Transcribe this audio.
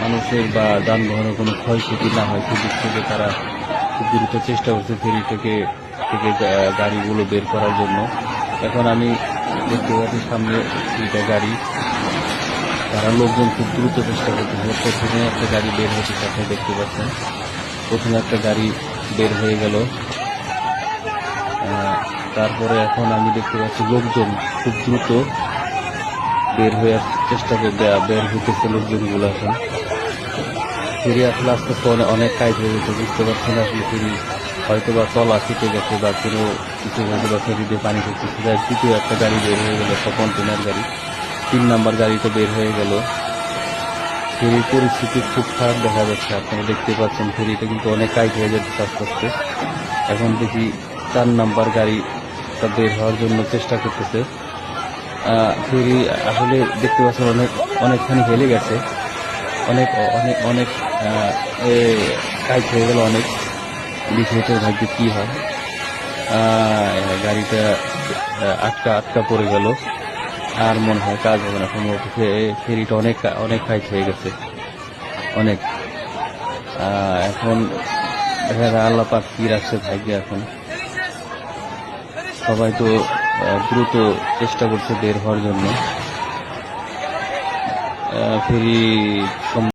মানুষের বা যানবাহনের কোনো ক্ষয়ক্ষতি না হয় সেদিক থেকে তারা খুব দ্রুত চেষ্টা করছে ফেরি থেকে গাড়িগুলো বের করার জন্য। এখন আমি দেখতে পাচ্ছি সামনে দুইটা গাড়ি, তারা লোকজন খুব দ্রুত চেষ্টা করতেছে। প্রথমে একটা গাড়ি বের হচ্ছে, আপনি দেখতে পাচ্ছেন প্রথমে একটা গাড়ি বের হয়ে গেল। তারপরে এখন আমি দেখতে পাচ্ছি লোকজন খুব দ্রুত বের হয়ে চেষ্টা বের হইতেছে লোকজনগুলো। এখন ফেরি আসলে আস্তে আস্তে অনেক কাজ হয়ে গেছে, বুঝতে পারছেন আসলে ফেরি হয়তো বা তলা কেটে গেছে বা কোনো কিছু হয়তো বা ফেরিতে পানি করতেছে। দ্বিতীয় একটা গাড়ি বের হয়ে গেল, একটা কন্টেনার গাড়ি, 3 নাম্বার গাড়িটা বের হয়ে গেল। ফেরির পরিস্থিতি খুব খারাপ দেখা যাচ্ছে, আপনারা দেখতে পাচ্ছেন ফেরিটা কিন্তু অনেক কাজ হয়ে যাচ্ছে আস্তে আস্তে। এখন দেখি 4 নাম্বার গাড়িটা বের হওয়ার জন্য চেষ্টা করতেছে। ফেরি আসলে দেখতে পাচ্ছেন অনেকখানি হেলে গেছে, অনেক অনেক অনেক কাজ হয়ে গেল অনেক। বিষয়টা ভাগ্য কি হয়, গাড়িটা আটকা পড়ে গেল, আর মনে হয় কাজ হবে না সম্ভবত। ফেরিটা অনেক অনেক কাজ হয়ে গেছে অনেক। এখন দেখা যায় আল্লাহ পাক কি রাখছে ভাগ্যে। এখন সবাই তো দ্রুত চেষ্টা করছে বের হওয়ার জন্য। ফেরি